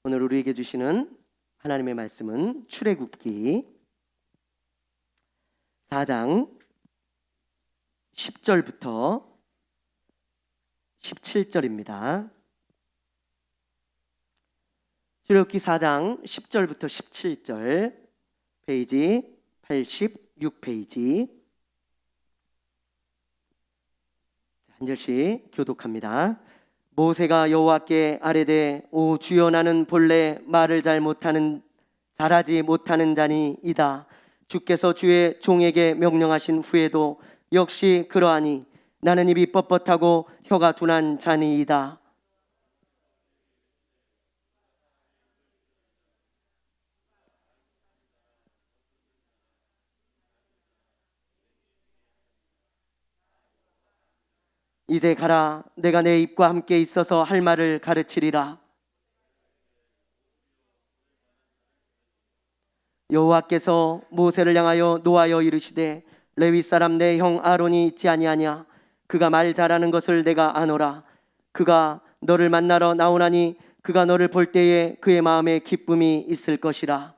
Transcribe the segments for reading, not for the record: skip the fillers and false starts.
오늘 우리에게 주시는 하나님의 말씀은 출애굽기 4장 10절부터 17절입니다. 출애굽기 4장 10절부터 17절, 페이지 86페이지. 한 절씩 교독합니다. 모세가 여호와께 아뢰되 오 주여 나는 본래 말을 잘하지 못하는 자니이다. 주께서 주의 종에게 명령하신 후에도 역시 그러하니 나는 입이 뻣뻣하고 혀가 둔한 자니이다. 이제 가라. 내가 내 입과 함께 있어서 할 말을 가르치리라. 여호와께서 모세를 향하여 노하여 이르시되 레위 사람 내 형 아론이 있지 아니하냐. 그가 말 잘하는 것을 내가 아노라. 그가 너를 만나러 나오나니 그가 너를 볼 때에 그의 마음에 기쁨이 있을 것이라.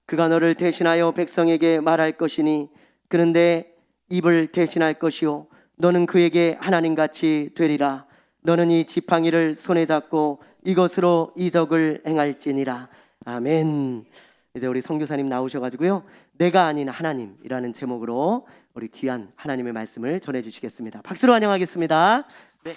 그가 너를 대신하여 백성에게 말할 것이니 그는 내 입을 대신할 것이요 너는 그에게 하나님같이 되리라. 너는 이 지팡이를 손에 잡고 이것으로 이적을 행할지니라. 아멘. 이제 우리 선교사님 나오셔가지고요, 내가 아닌 하나님이라는 제목으로 우리 귀한 하나님의 말씀을 전해주시겠습니다. 박수로 환영하겠습니다. 네.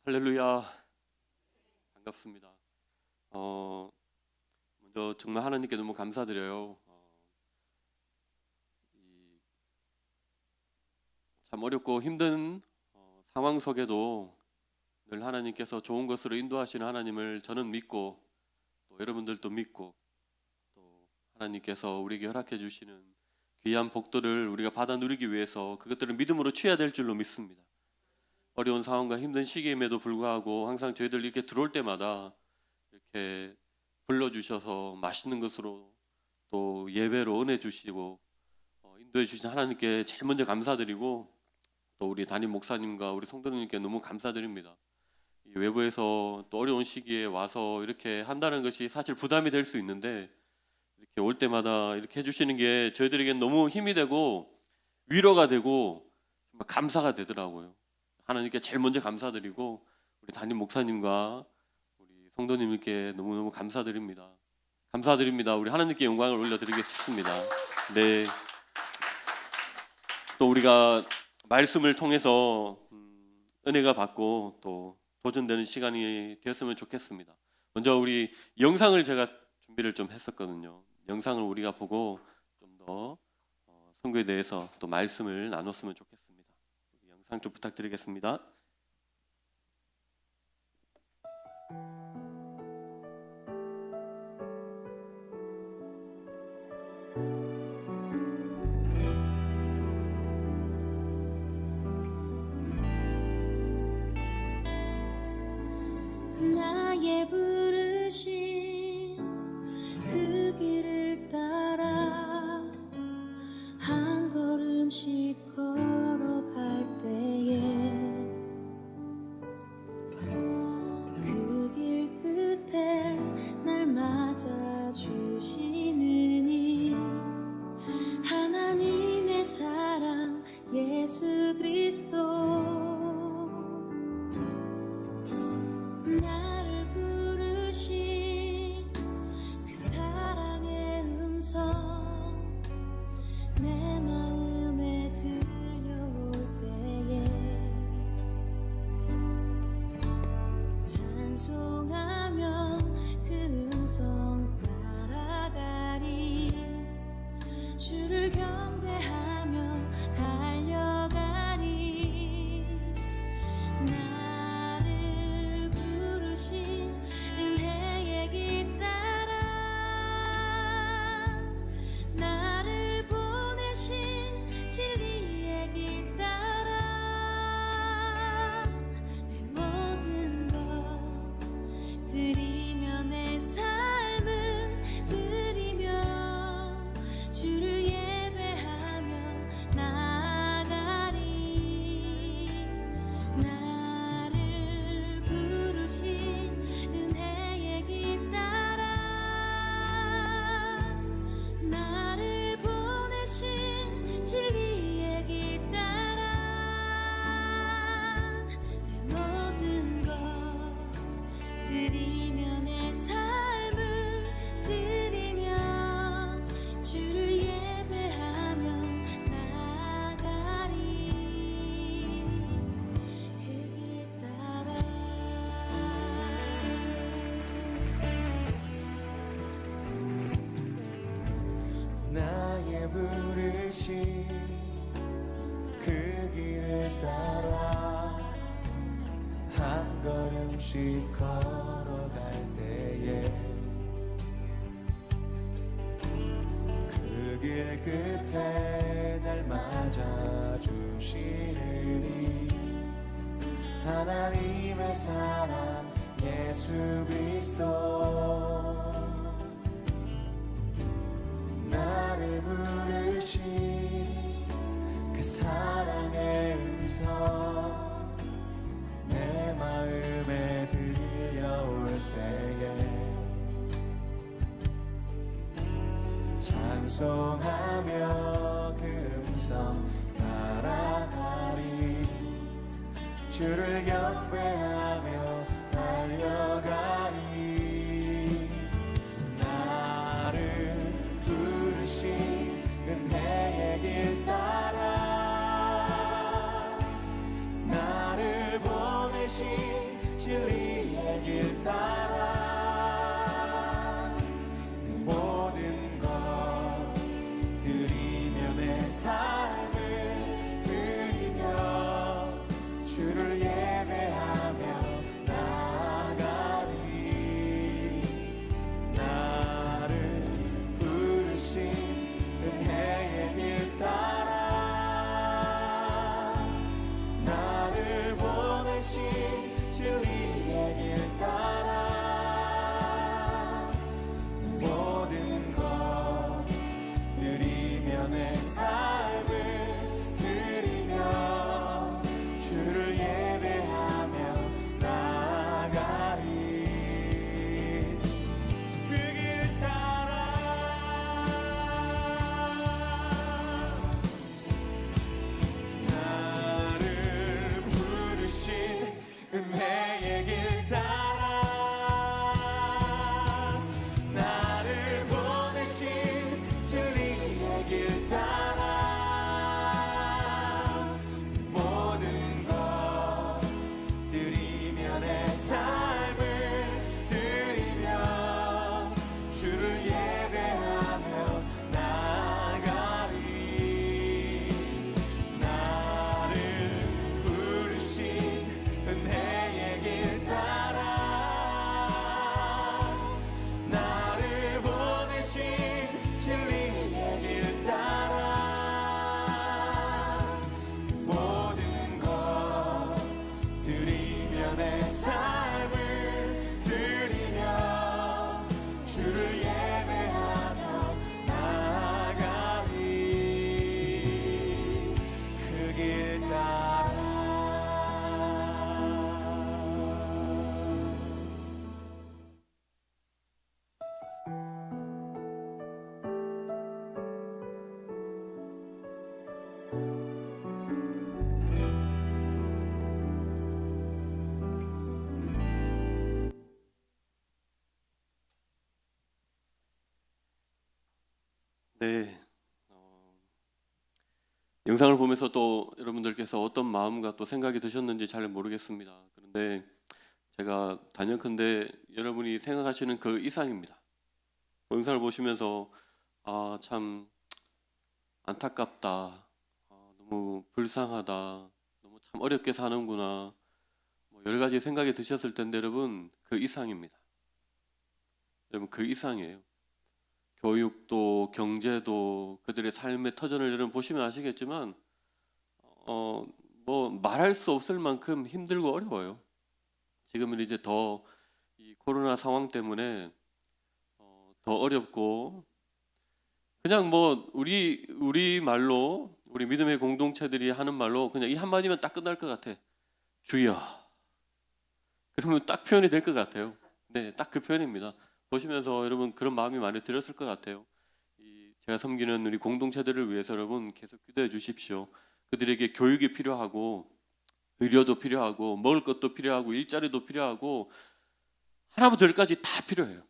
할렐루야. 반갑습니다. 먼저 정말 하나님께 너무 감사드려요. 참 어렵고 힘든 상황 속에도 늘 하나님께서 좋은 것으로 인도하시는 하나님을 저는 믿고, 또 여러분들도 믿고, 또 하나님께서 우리에게 허락해 주시는 귀한 복들을 우리가 받아 누리기 위해서 그것들을 믿음으로 취해야 될 줄로 믿습니다. 어려운 상황과 힘든 시기임에도 불구하고 항상 저희들 이렇게 들어올 때마다 이렇게 불러주셔서 맛있는 것으로 또 예배로 은혜 주시고 인도해 주신 하나님께 제일 먼저 감사드리고, 또 우리 담임 목사님과 우리 성도님께 너무 감사드립니다. 이 외부에서 또 어려운 시기에 와서 이렇게 한다는 것이 사실 부담이 될 수 있는데, 이렇게 올 때마다 이렇게 해주시는 게 저희들에겐 너무 힘이 되고 위로가 되고 정말 감사가 되더라고요. 하나님께 제일 먼저 감사드리고, 우리 담임 목사님과 우리 성도님께 너무너무 감사드립니다. 감사드립니다. 우리 하나님께 영광을 올려드리겠습니다. 네. 또 우리가 말씀을 통해서 은혜가 받고 또 도전되는 시간이 되었으면 좋겠습니다. 먼저 우리 영상을 제가 준비를 좀 했었거든요. 영상을 우리가 보고 좀 더 선교에 대해서 또 말씀을 나눴으면 좋겠습니다. 영상 좀 부탁드리겠습니다. 나의 부르심 그 길을 따라 한 걸음씩 걸어갈 때에 그 길 끝에 날 맞아주시느니 하나님의 사랑 예수 그리스도 나를 부르신 그 사랑의 음성 내 마음에 들려올 때에 찬송하며 그 음성 따라가리. 주를 경배하며 달려가리. 나를 부르신 은혜의 길 따라 나를 부르신 그 길을 따라 한 걸음씩 걸어갈 때에 그 길 끝에 날 맞아 주시느니 하나님의 사랑 예수 그리스도 나를 부르신 그 사랑의 음성 내 마음에 들려올 때에 찬송하며 그 음성 따라가리 주를 경배하며 달려가리 나를 부르신 은혜의 길 따라 나를 보내신 진리의 길 따라 모든 것 드리며 내 삶을 드리며 주를 예배하며 나아가리 나를 부르신 은혜의 길 따라 나를 보내신 진리의 길 따라 모든 것 드리며 내 삶을 드리며 주를 예배하며 나아가리 그 길 따라 나를 부르신 은혜의 길 따라 나를 보내신 진리의 길 따라 모든 것 드리며 내 삶을 드리며 주를 예배하며 나아가리 나를 부르신 은혜의 길 따라 나를 보내신 진리의 길 따라 모든 것 드리며 내 삶을 드리며 주를 예배하며 나아가리 그 길 따라 네. 영상을 보면서 또 여러분들께서 어떤 마음과 또 생각이 드셨는지 잘 모르겠습니다. 그런데 제가 단연컨대 여러분이 생각하시는 그 이상입니다. 영상을 보시면서 참 안타깝다, 너무 불쌍하다, 너무 참 어렵게 사는구나, 뭐 여러 가지 생각이 드셨을 텐데 여러분 그 이상입니다. 여러분 그 이상이에요. 교육도 경제도 그들의 삶의 터전을 여러분 보시면 아시겠지만 뭐 말할 수 없을 만큼 힘들고 어려워요. 지금은 이제 더 이 코로나 상황 때문에 더 어렵고 그냥 뭐 우리 말로 우리 믿음의 공동체들이 하는 말로 그냥 이 한마디면 딱 끝날 것 같아. 주여. 그러면 딱 표현이 될 것 같아요. 네, 딱 그 표현입니다. 보시면서 여러분 그런 마음이 많이 들었을 것 같아요. 제가 섬기는 우리 공동체들을 위해서 여러분 계속 기도해 주십시오. 그들에게 교육이 필요하고 의료도 필요하고 먹을 것도 필요하고 일자리도 필요하고 하나부터 열까지 다 필요해요.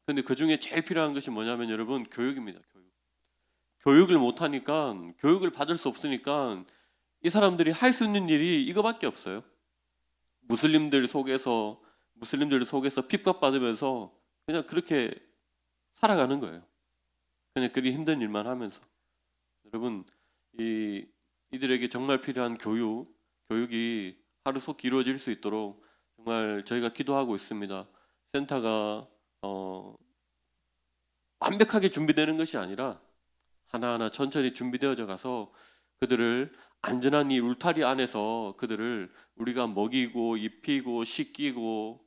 그런데 그 중에 제일 필요한 것이 뭐냐면 여러분 교육입니다. 교육을 못하니까 교육을 받을 수 없으니까 이 사람들이 할 수 있는 일이 이거밖에 없어요. 무슬림들 속에서 핍박받으면서 그냥 그렇게 살아가는 거예요. 그냥 그리 힘든 일만 하면서. 여러분, 이들에게 정말 필요한 교육이 하루속히 이루어질 수 있도록 정말 저희가 기도하고 있습니다. 센터가 완벽하게 준비되는 것이 아니라 하나하나 천천히 준비되어져 가서 그들을 안전한 이 울타리 안에서 그들을 우리가 먹이고 입히고 씻기고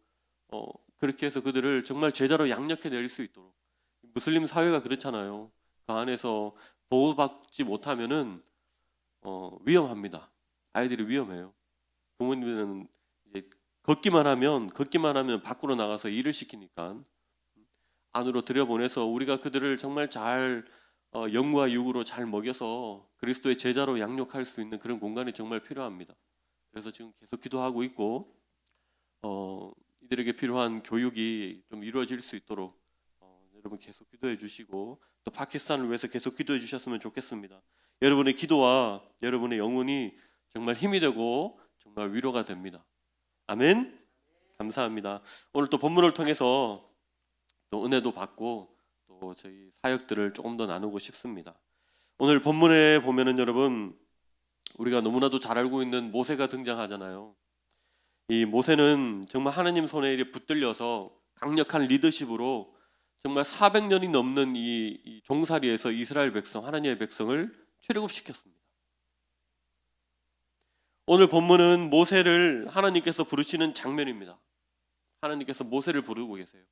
그렇게 해서 그들을 정말 제자로 양육해 내릴 수 있도록. 무슬림 사회가 그렇잖아요. 그 안에서 보호받지 못하면은 위험합니다. 아이들이 위험해요. 부모님들은 이제 걷기만 하면 밖으로 나가서 일을 시키니까 안으로 들여보내서 우리가 그들을 정말 잘 영과 육으로 잘 먹여서 그리스도의 제자로 양육할 수 있는 그런 공간이 정말 필요합니다. 그래서 지금 계속 기도하고 있고 이들에게 필요한 교육이 좀 이루어질 수 있도록 여러분 계속 기도해 주시고 또 파키스탄을 위해서 계속 기도해 주셨으면 좋겠습니다. 여러분의 기도와 여러분의 영혼이 정말 힘이 되고 정말 위로가 됩니다. 아멘. 감사합니다. 오늘 또 본문을 통해서 또 은혜도 받고 또 저희 사역들을 조금 더 나누고 싶습니다. 오늘 본문에 보면은 여러분 우리가 너무나도 잘 알고 있는 모세가 등장하잖아요. 이 모세는 정말 하나님 손에 이렇게 붙들려서 강력한 리더십으로 정말 400년이 넘는 이 종살이에서 이스라엘 백성, 하나님의 백성을 출애굽시켰습니다. 오늘 본문은 모세를 하나님께서 부르시는 장면입니다. 하나님께서 모세를 부르고 계세요.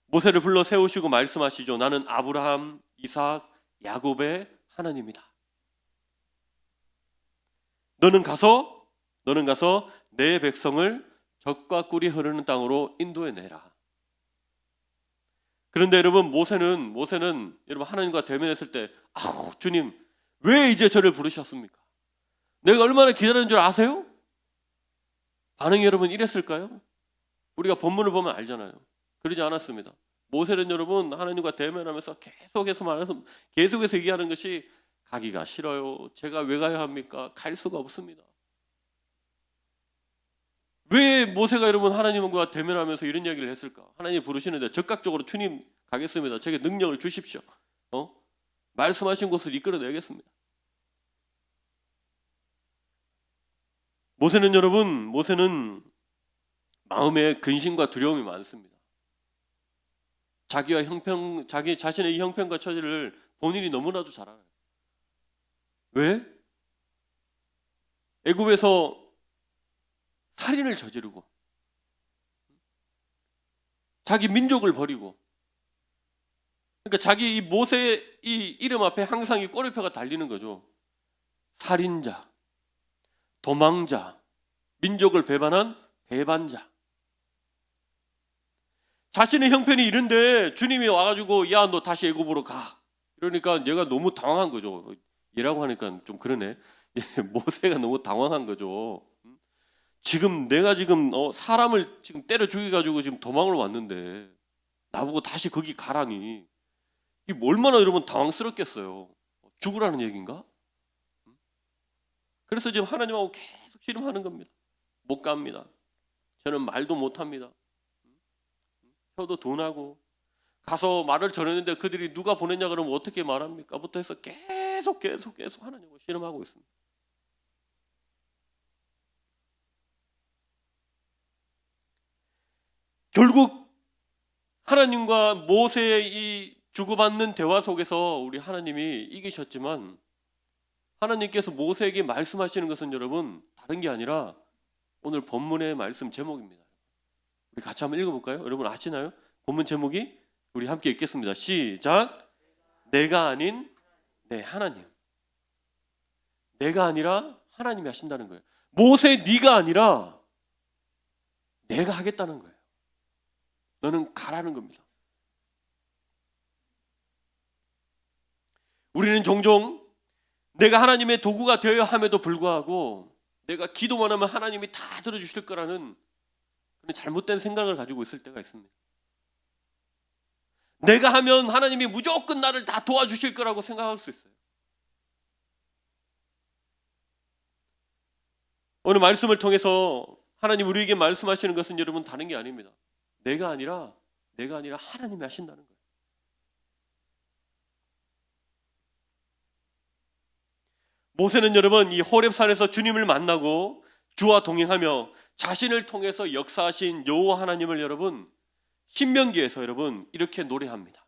모세를 불러 세우시고 말씀하시죠. 나는 아브라함, 이삭, 야곱의 하나님이다. 너는 가서 내 백성을 젖과 꿀이 흐르는 땅으로 인도해 내라. 그런데 여러분 모세는 여러분 하나님과 대면했을 때 아우 주님 왜 이제 저를 부르셨습니까? 내가 얼마나 기다리는 줄 아세요? 반응이 여러분 이랬을까요? 우리가 본문을 보면 알잖아요. 그러지 않았습니다. 모세는 여러분 하나님과 대면하면서 계속해서 얘기하는 것이 가기가 싫어요. 제가 왜 가야 합니까? 갈 수가 없습니다. 왜 모세가 여러분 하나님과 대면하면서 이런 얘기를 했을까? 하나님 부르시는데 적극적으로 주님 가겠습니다. 제게 능력을 주십시오. 말씀하신 곳을 이끌어내겠습니다. 모세는 마음에 근심과 두려움이 많습니다. 자기 자신의 이 형편과 처지를 본인이 너무나도 잘 알아요. 왜? 애굽에서 살인을 저지르고 자기 민족을 버리고 그러니까 자기 이 모세의 이 이름 앞에 항상 이 꼬리표가 달리는 거죠. 살인자, 도망자, 민족을 배반한 배반자. 자신의 형편이 이런데 주님이 와가지고 야 너 다시 애굽으로 가. 이러니까 얘가 너무 당황한 거죠. 얘라고 하니까 좀 그러네. 모세가 너무 당황한 거죠. 내가 사람을 지금 때려 죽여가지고 지금 도망을 왔는데 나보고 다시 거기 가라니. 이 얼마나 여러분 당황스럽겠어요. 죽으라는 얘기인가? 그래서 지금 하나님하고 계속 씨름하는 겁니다. 못 갑니다. 저는 말도 못합니다. 혀도 둔하고 가서 말을 전했는데 그들이 누가 보냈냐 그러면 어떻게 말합니까? 부터 해서 계속 하나님하고 씨름하고 있습니다. 결국 하나님과 모세의 이 주고받는 대화 속에서 우리 하나님이 이기셨지만 하나님께서 모세에게 말씀하시는 것은 여러분 다른 게 아니라 오늘 본문의 말씀 제목입니다. 우리 같이 한번 읽어볼까요? 여러분 아시나요? 본문 제목이 우리 함께 읽겠습니다. 시작. 내가 아닌 내 하나님. 내가 아니라 하나님이 하신다는 거예요. 모세 네가 아니라 내가 하겠다는 거예요. 너는 가라는 겁니다. 우리는 종종 내가 하나님의 도구가 되어야 함에도 불구하고 내가 기도만 하면 하나님이 다 들어주실 거라는 그런 잘못된 생각을 가지고 있을 때가 있습니다. 내가 하면 하나님이 무조건 나를 다 도와주실 거라고 생각할 수 있어요. 오늘 말씀을 통해서 하나님 우리에게 말씀하시는 것은 여러분 다른 게 아닙니다. 내가 아니라 하나님이 하신다는 거예요. 모세는 여러분 이 호렙산에서 주님을 만나고 주와 동행하며 자신을 통해서 역사하신 여호와 하나님을 여러분 신명기에서 여러분 이렇게 노래합니다.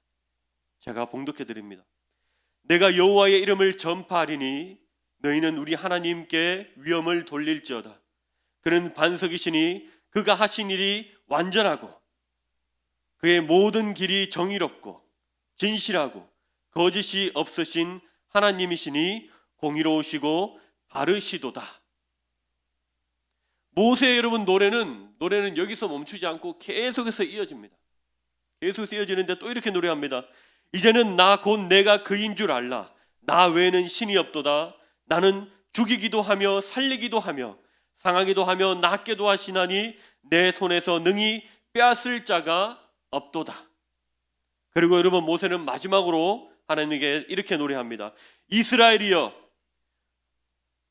제가 봉독해 드립니다. 내가 여호와의 이름을 전파하리니 너희는 우리 하나님께 위엄을 돌릴지어다. 그는 반석이시니 그가 하신 일이 완전하고 그의 모든 길이 정의롭고 진실하고 거짓이 없으신 하나님이시니 공의로우시고 바르시도다. 모세의 여러분 노래는 여기서 멈추지 않고 계속해서 이어집니다. 계속해서 이어지는데 또 이렇게 노래합니다. 이제는 나 곧 내가 그인 줄 알라. 나 외에는 신이 없도다. 나는 죽이기도 하며 살리기도 하며 상하기도 하며 낫게도 하시나니 내 손에서 능히 빼앗을 자가 없도다. 그리고 여러분 모세는 마지막으로 하나님에게 이렇게 노래합니다. 이스라엘이여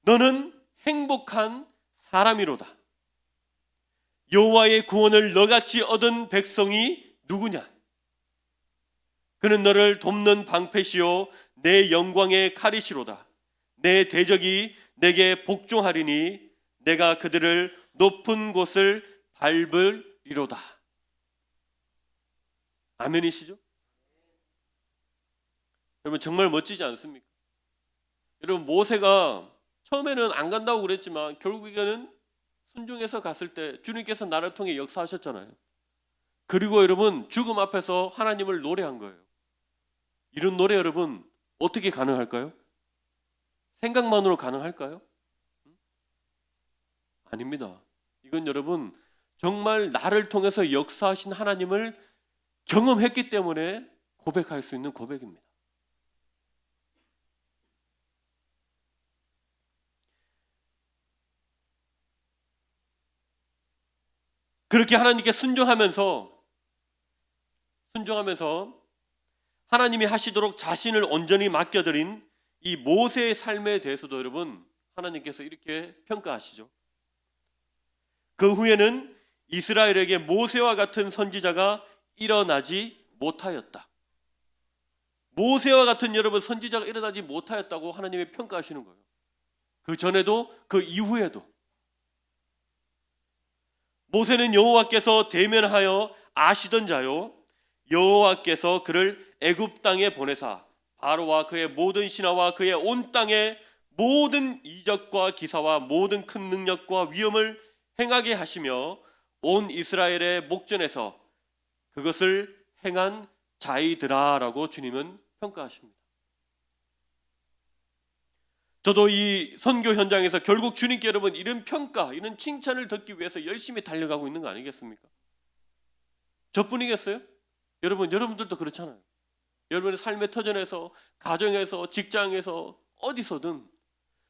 너는 행복한 사람이로다. 여호와의 구원을 너같이 얻은 백성이 누구냐? 그는 너를 돕는 방패시요 내 영광의 칼이시로다. 내 대적이 내게 복종하리니 내가 그들을 높은 곳을 밟으리로다. 아멘이시죠? 여러분 정말 멋지지 않습니까? 여러분 모세가 처음에는 안 간다고 그랬지만 결국에는 순종해서 갔을 때 주님께서 나를 통해 역사하셨잖아요. 그리고 여러분 죽음 앞에서 하나님을 노래한 거예요. 이런 노래 여러분 어떻게 가능할까요? 생각만으로 가능할까요? 아닙니다. 이건 여러분 정말 나를 통해서 역사하신 하나님을 경험했기 때문에 고백할 수 있는 고백입니다. 그렇게 하나님께 순종하면서 하나님이 하시도록 자신을 온전히 맡겨드린 이 모세의 삶에 대해서도 여러분 하나님께서 이렇게 평가하시죠. 그 후에는 이스라엘에게 모세와 같은 선지자가 일어나지 못하였다. 모세와 같은 여러분 선지자가 일어나지 못하였다고 하나님이 평가하시는 거예요. 그 전에도 그 이후에도. 모세는 여호와께서 대면하여 아시던 자요 여호와께서 그를 애굽 땅에 보내사 바로와 그의 모든 신하와 그의 온 땅에 모든 이적과 기사와 모든 큰 능력과 위엄을 행하게 하시며 온 이스라엘의 목전에서 그것을 행한 자이드라라고 주님은 평가하십니다. 저도 이 선교 현장에서 결국 주님께 여러분 이런 평가, 이런 칭찬을 듣기 위해서 열심히 달려가고 있는 거 아니겠습니까? 저뿐이겠어요? 여러분들도 그렇잖아요. 여러분의 삶의 터전에서, 가정에서, 직장에서, 어디서든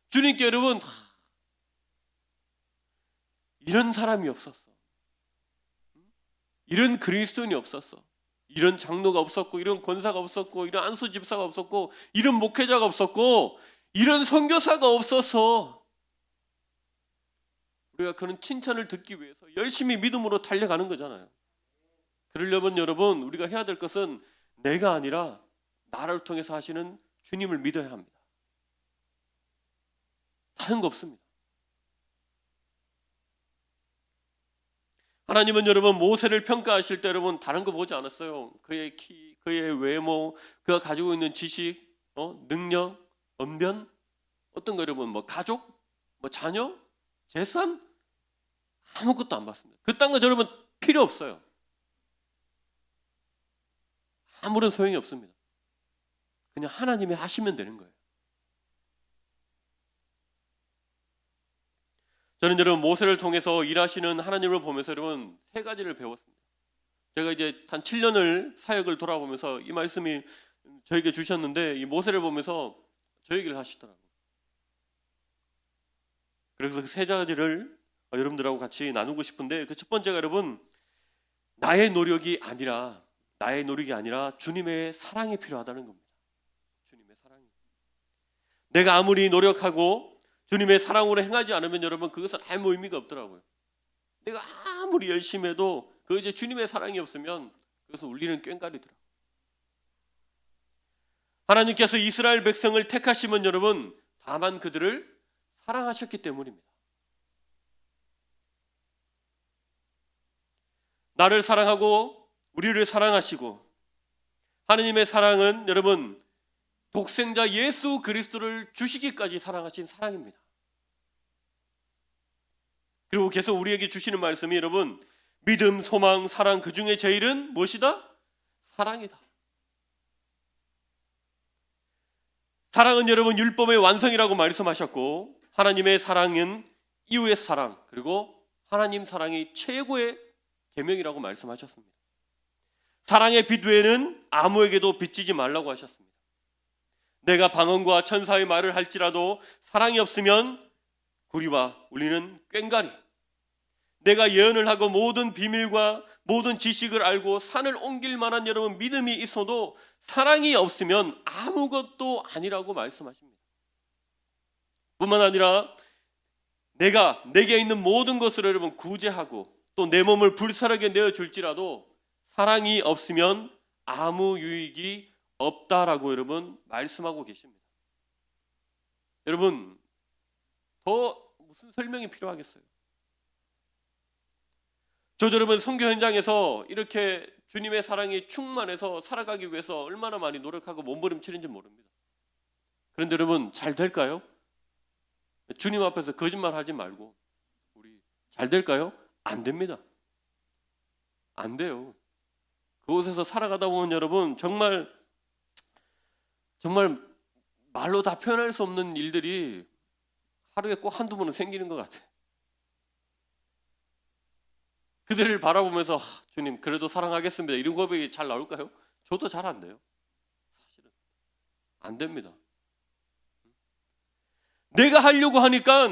주님께 여러분 이런 사람이 없었어. 이런 그리스도인이 없었어. 이런 장로가 없었고, 이런 권사가 없었고, 이런 안수 집사가 없었고, 이런 목회자가 없었고, 이런 선교사가 없었어. 우리가 그런 칭찬을 듣기 위해서 열심히 믿음으로 달려가는 거잖아요. 그러려면 여러분 우리가 해야 될 것은 내가 아니라 나를 통해서 하시는 주님을 믿어야 합니다. 다른 거 없습니다. 하나님은 여러분 모세를 평가하실 때 여러분 다른 거 보지 않았어요. 그의 키, 그의 외모, 그가 가지고 있는 지식, 능력, 언변, 어떤 거 여러분 가족, 자녀, 재산 아무것도 안 봤습니다. 그딴 거 여러분 필요 없어요. 아무런 소용이 없습니다. 그냥 하나님이 하시면 되는 거예요. 저는 여러분 모세를 통해서 일하시는 하나님을 보면서 여러분 세 가지를 배웠습니다. 제가 이제 한 7년을 사역을 돌아보면서 이 말씀이 저에게 주셨는데 이 모세를 보면서 저 얘기를 하시더라고요. 그래서 그 세 가지를 여러분들하고 같이 나누고 싶은데 그 첫 번째가 여러분 나의 노력이 아니라 주님의 사랑이 필요하다는 겁니다. 주님의 사랑이. 내가 아무리 노력하고 주님의 사랑으로 행하지 않으면 여러분 그것은 아무 의미가 없더라고요. 내가 아무리 열심히 해도 그 이제 주님의 사랑이 없으면 그것은 울리는 꽹과리더라고요. 하나님께서 이스라엘 백성을 택하시면 여러분 다만 그들을 사랑하셨기 때문입니다. 나를 사랑하고 우리를 사랑하시고, 하느님의 사랑은 여러분 독생자 예수 그리스도를 주시기까지 사랑하신 사랑입니다. 그리고 계속 우리에게 주시는 말씀이 여러분 믿음, 소망, 사랑, 그 중에 제일은 무엇이다? 사랑이다. 사랑은 여러분 율법의 완성이라고 말씀하셨고, 하나님의 사랑은 이웃의 사랑, 그리고 하나님 사랑이 최고의 계명이라고 말씀하셨습니다. 사랑의 빛 외에는 아무에게도 비치지 말라고 하셨습니다. 내가 방언과 천사의 말을 할지라도 사랑이 없으면 구리와 울리는 꽹과리, 내가 예언을 하고 모든 비밀과 모든 지식을 알고 산을 옮길 만한 여러분 믿음이 있어도 사랑이 없으면 아무것도 아니라고 말씀하십니다. 뿐만 아니라 내게 있는 모든 것을 여러분 구제하고 또 내 몸을 불사르게 내어줄지라도 사랑이 없으면 아무 유익이 없다라고 여러분 말씀하고 계십니다. 여러분 더 무슨 설명이 필요하겠어요? 저도 여러분 선교 현장에서 이렇게 주님의 사랑이 충만해서 살아가기 위해서 얼마나 많이 노력하고 몸부림치는지 모릅니다. 그런데 여러분 잘 될까요? 주님 앞에서 거짓말하지 말고 우리 잘 될까요? 안 됩니다. 안 돼요. 그곳에서 살아가다 보면 여러분 정말 말로 다 표현할 수 없는 일들이 하루에 꼭 한두 번은 생기는 것 같아요. 그들을 바라보면서 주님 그래도 사랑하겠습니다 이런 고백이 잘 나올까요? 저도 잘 안 돼요. 사실은 안 됩니다. 내가 하려고 하니까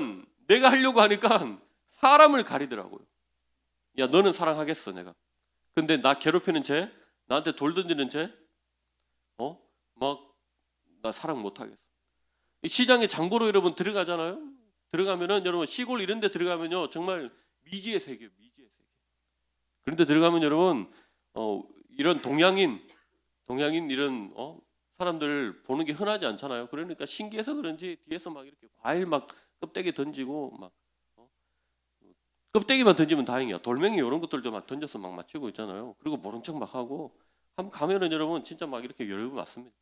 사람을 가리더라고요. 야 너는 사랑하겠어 내가. 근데 나 괴롭히는 쟤, 나한테 돌 던지는 쟤, 막 나 사랑 못 하겠어. 시장에 장보러 여러분 들어가잖아요. 들어가면은 여러분 시골 이런 데 들어가면요 정말 미지의 세계예요. 미지의 세계. 그런데 들어가면 여러분 이런 동양인 이런 사람들 보는 게 흔하지 않잖아요. 그러니까 신기해서 그런지 뒤에서 막 이렇게 과일 막 껍데기 던지고 막 껍데기만 던지면 다행이야. 돌멩이 이런 것들도 막 던져서 막 맞추고 있잖아요. 그리고 모른 척 막 하고 한번 가면은 여러분 진짜 막 이렇게 여러 번 맞습니다.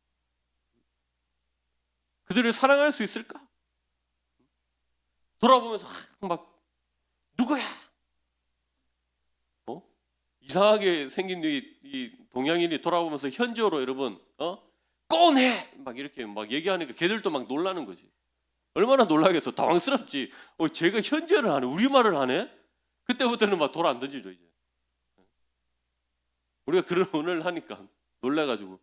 그들을 사랑할 수 있을까? 돌아보면서 막 누구야? 이상하게 생긴 이 동양인이 돌아보면서 현지어로 여러분 꺼내 막 이렇게 막 얘기하니까 걔들도 막 놀라는 거지. 얼마나 놀라겠어. 당황스럽지. 쟤가 현지어를 하네, 우리말을 하네. 그때부터는 막 돌 안 던지죠 이제. 우리가 그런 언어를 하니까 놀라가지고.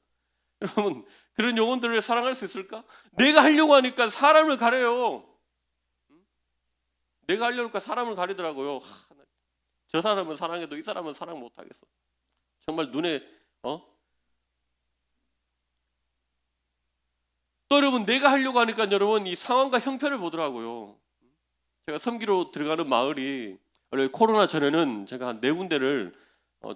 여러분 그런 영혼들을 사랑할 수 있을까? 내가 하려고 하니까 사람을 가려요. 내가 하려고 하니까 사람을 가리더라고요. 저 사람은 사랑해도 이 사람은 사랑 못하겠어. 정말 눈에 또 여러분 내가 하려고 하니까 여러분 이 상황과 형편을 보더라고요. 제가 섬기로 들어가는 마을이 원래 코로나 전에는 제가 한 4군데를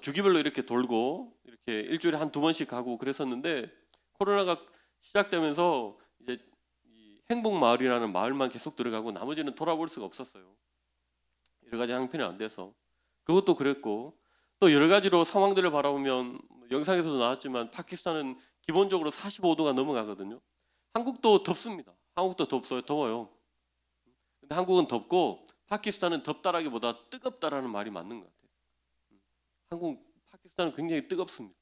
주기별로 이렇게 돌고 이렇게 일주일에 한 2번씩 가고 그랬었는데 코로나가 시작되면서 이제 이 행복마을이라는 마을만 계속 들어가고 나머지는 돌아볼 수가 없었어요. 여러 가지 형편이 안 돼서 그것도 그랬고 또 여러 가지로 상황들을 바라보면 영상에서도 나왔지만 파키스탄은 기본적으로 45도가 넘어가거든요. 한국도 덥습니다. 한국도 더워요. 근데 한국은 덥고 파키스탄은 덥다라기보다 뜨겁다라는 말이 맞는 것 같아요. 파키스탄은 굉장히 뜨겁습니다.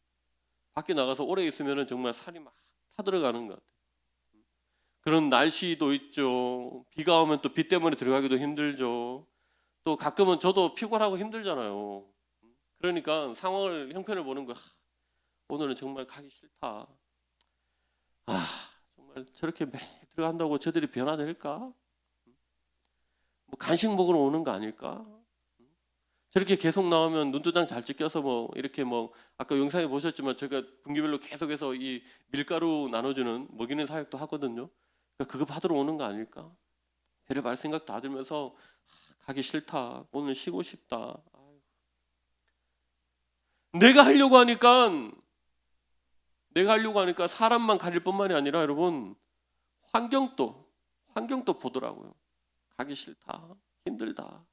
밖에 나가서 오래 있으면 정말 살이 막 타들어가는 것 같아요. 그런 날씨도 있죠. 비가 오면 또 비 때문에 들어가기도 힘들죠. 또 가끔은 저도 피곤하고 힘들잖아요. 그러니까 상황을 형편을 보는 거 오늘은 정말 가기 싫다. 정말 저렇게 매일 들어간다고 저들이 변화될까? 뭐 간식 먹으러 오는 거 아닐까? 저렇게 계속 나오면 눈도장 잘 찍혀서 뭐 이렇게 뭐 아까 영상에 보셨지만 제가 분기별로 계속해서 이 밀가루 나눠주는 먹이는 사역도 하거든요. 그러니까 그거 받으러 오는 거 아닐까? 별의별 생각 다 들면서 가기 싫다. 오늘 쉬고 싶다. 내가 하려고 하니까 사람만 가릴 뿐만이 아니라 여러분 환경도 환경도 보더라고요. 가기 싫다, 힘들다.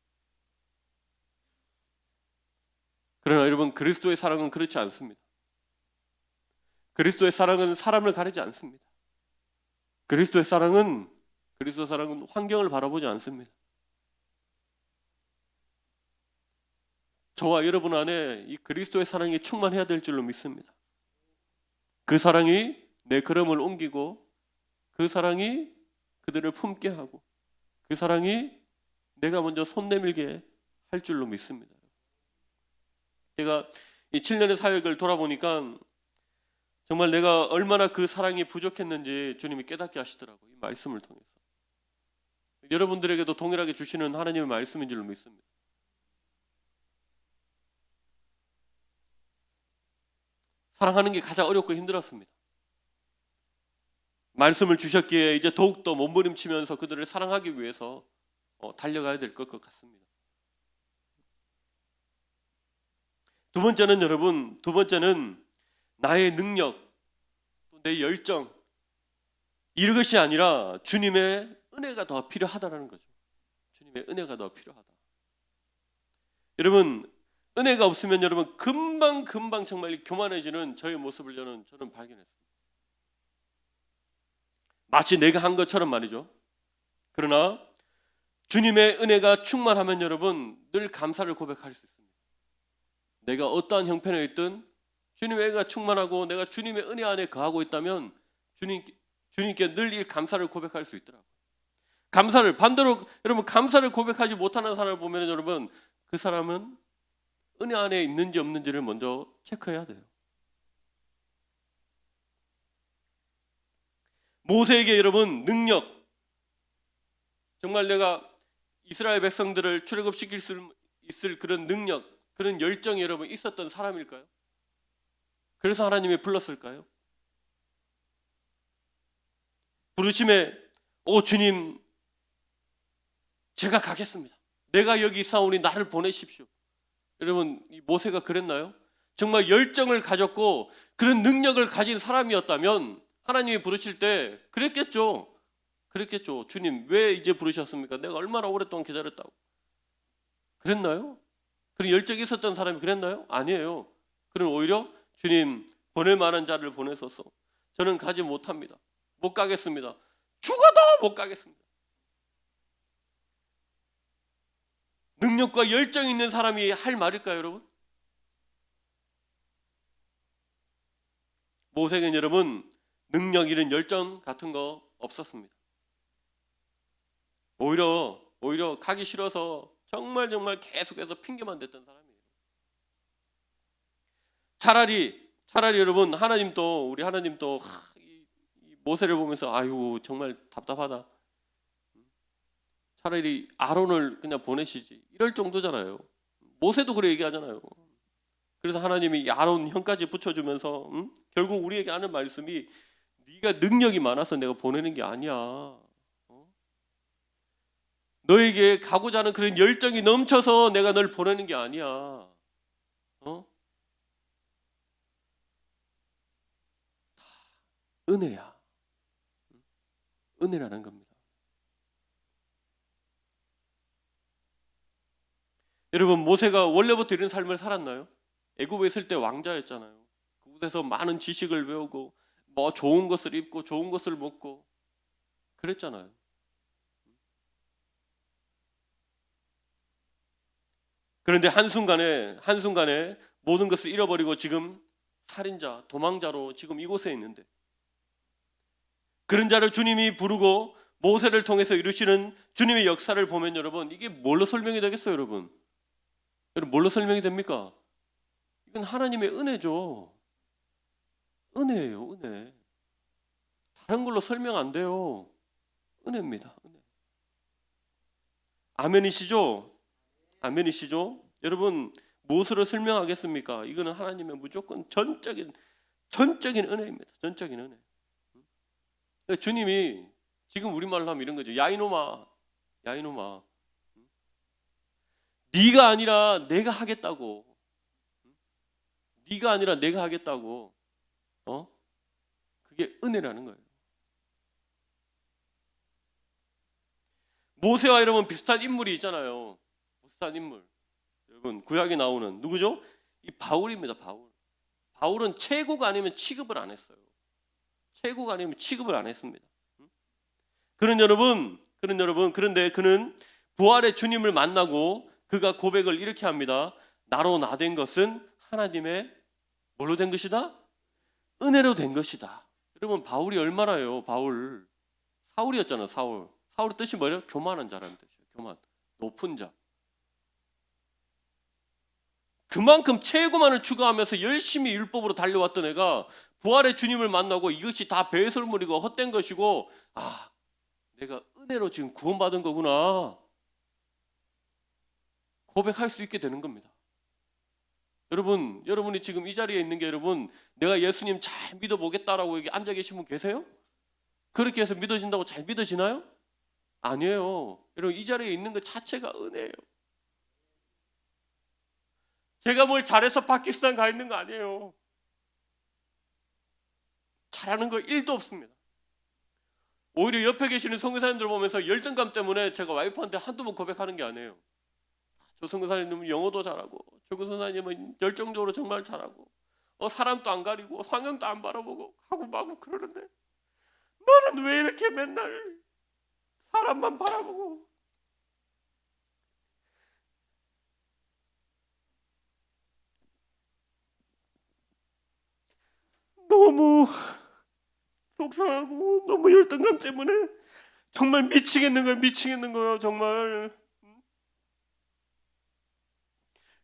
그러나 여러분, 그리스도의 사랑은 그렇지 않습니다. 그리스도의 사랑은 사람을 가리지 않습니다. 그리스도의 사랑은 환경을 바라보지 않습니다. 저와 여러분 안에 이 그리스도의 사랑이 충만해야 될 줄로 믿습니다. 그 사랑이 내 걸음을 옮기고, 그 사랑이 그들을 품게 하고, 그 사랑이 내가 먼저 손 내밀게 할 줄로 믿습니다. 제가 이 7년의 사역을 돌아보니까 정말 내가 얼마나 그 사랑이 부족했는지 주님이 깨닫게 하시더라고요. 이 말씀을 통해서. 여러분들에게도 동일하게 주시는 하나님의 말씀인 줄로 믿습니다. 사랑하는 게 가장 어렵고 힘들었습니다. 말씀을 주셨기에 이제 더욱더 몸부림치면서 그들을 사랑하기 위해서 달려가야 될 것 같습니다. 두 번째는 여러분, 나의 능력, 내 열정, 이것이 아니라 주님의 은혜가 더 필요하다는 거죠. 주님의 은혜가 더 필요하다. 여러분, 은혜가 없으면 여러분 금방 정말 교만해지는 저의 모습을 저는 발견했습니다. 마치 내가 한 것처럼 말이죠. 그러나 주님의 은혜가 충만하면 여러분 늘 감사를 고백할 수 있습니다. 내가 어떠한 형편에 있든 주님의 은혜가 충만하고 내가 주님의 은혜 안에 거하고 있다면 주님께 늘 이 감사를 고백할 수 있더라고요. 반대로 여러분, 감사를 고백하지 못하는 사람을 보면 여러분, 그 사람은 은혜 안에 있는지 없는지를 먼저 체크해야 돼요. 모세에게 여러분 능력, 정말 내가 이스라엘 백성들을 출애굽시킬 수 있을 그런 능력, 그런 열정이 여러분 있었던 사람일까요? 그래서 하나님이 불렀을까요? 부르심에 주님, 제가 가겠습니다. 내가 여기 있사오니 나를 보내십시오. 여러분, 이 모세가 그랬나요? 정말 열정을 가졌고 그런 능력을 가진 사람이었다면 하나님이 부르실 때 그랬겠죠. 주님, 왜 이제 부르셨습니까? 내가 얼마나 오랫동안 기다렸다고. 그랬나요? 그런 열정이 있었던 사람이 그랬나요? 아니에요. 그는 오히려 주님, 보낼 만한 자를 보내소서. 저는 가지 못합니다. 못 가겠습니다. 죽어도 못 가겠습니다. 능력과 열정이 있는 사람이 할 말일까요, 여러분? 모세에게는 여러분 능력 이런 열정 같은 거 없었습니다. 오히려 가기 싫어서 정말 계속해서 핑계만 댔던 사람이에요. 차라리 여러분, 우리 하나님도 이 모세를 보면서 아유 정말 답답하다. 차라리 아론을 그냥 보내시지, 이럴 정도잖아요. 모세도 그래 얘기하잖아요. 그래서 하나님이 이 아론 형까지 붙여주면서 결국 우리에게 하는 말씀이 네가 능력이 많아서 내가 보내는 게 아니야. 너에게 가고자 하는 그런 열정이 넘쳐서 내가 널 보내는 게 아니야. 다 은혜야. 은혜라는 겁니다. 여러분, 모세가 원래부터 이런 삶을 살았나요? 애굽에 있을 때 왕자였잖아요. 그곳에서 많은 지식을 배우고 뭐 좋은 것을 입고 좋은 것을 먹고 그랬잖아요. 그런데 한순간에 모든 것을 잃어버리고 지금 살인자, 도망자로 지금 이곳에 있는데, 그런 자를 주님이 부르고 모세를 통해서 이루시는 주님의 역사를 보면 여러분, 이게 뭘로 설명이 되겠어요, 여러분? 여러분, 뭘로 설명이 됩니까? 이건 하나님의 은혜죠. 은혜예요, 은혜. 다른 걸로 설명 안 돼요. 은혜입니다, 은혜. 아멘이시죠? 여러분, 무엇으로 설명하겠습니까? 이거는 하나님의 무조건 전적인 은혜입니다. 전적인 은혜. 주님이 지금 우리말로 하면 이런 거죠. 야이노마. 네가 아니라 내가 하겠다고. 그게 은혜라는 거예요. 모세와 여러분 비슷한 인물이 있잖아요. 비슷한 인물. 여러분 구약에 나오는 누구죠? 이 바울입니다. 바울은 최고가 아니면 취급을 안 했어요. 최고가 아니면 취급을 안 했습니다. 그런 여러분, 그런데 그는 부활의 주님을 만나고 그가 고백을 이렇게 합니다. 나로 나된 것은 하나님의 뭘로 된 것이다? 은혜로 된 것이다. 여러분 바울이 얼마나요? 바울 사울이었잖아요. 사울의 뜻이 뭐예요? 교만한 자라는 뜻이에요. 교만, 높은 자. 그만큼 최고만을 추구하면서 열심히 율법으로 달려왔던 애가 부활의 주님을 만나고 이것이 다 배설물이고 헛된 것이고 내가 은혜로 지금 구원받은 거구나 고백할 수 있게 되는 겁니다. 여러분이 지금 이 자리에 있는 게 여러분 내가 예수님 잘 믿어보겠다라고 여기 앉아 계신 분 계세요? 그렇게 해서 믿어진다고 잘 믿어지나요? 아니에요. 여러분 이 자리에 있는 것 자체가 은혜예요. 제가 뭘 잘해서 파키스탄 가 있는 거 아니에요. 잘하는 거 1도 없습니다. 오히려 옆에 계시는 선교사님들 보면서 열등감 때문에 제가 와이프한테 한두 번 고백하는 게 아니에요. 저 선교사님은 영어도 잘하고 저 선교사님은 열정적으로 정말 잘하고 사람도 안 가리고 환경도 안 바라보고 하고 마고 그러는데 나는 왜 이렇게 맨날 사람만 바라보고 너무 속상하고 너무 열등감 때문에 정말 미치겠는 거예요 정말.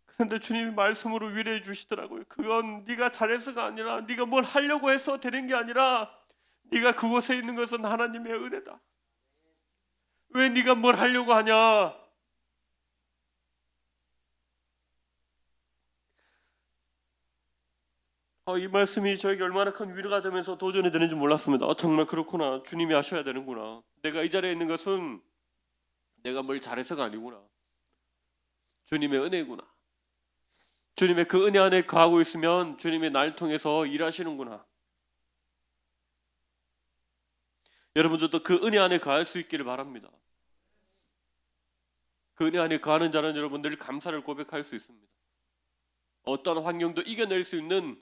그런데 주님이 말씀으로 위로해 주시더라고요. 그건 네가 잘해서가 아니라 네가 뭘 하려고 해서 되는 게 아니라 네가 그곳에 있는 것은 하나님의 은혜다. 왜 네가 뭘 하려고 하냐? 이 말씀이 저에게 얼마나 큰 위로가 되면서 도전이 되는지 몰랐습니다. 정말 그렇구나. 주님이 하셔야 되는구나. 내가 이 자리에 있는 것은 내가 뭘 잘해서가 아니구나. 주님의 은혜구나. 주님의 그 은혜 안에 거하고 있으면 주님의 날 통해서 일하시는구나. 여러분들도 그 은혜 안에 거할 수 있기를 바랍니다. 그 은혜 안에 거하는 자는 여러분들 감사를 고백할 수 있습니다. 어떤 환경도 이겨낼 수 있는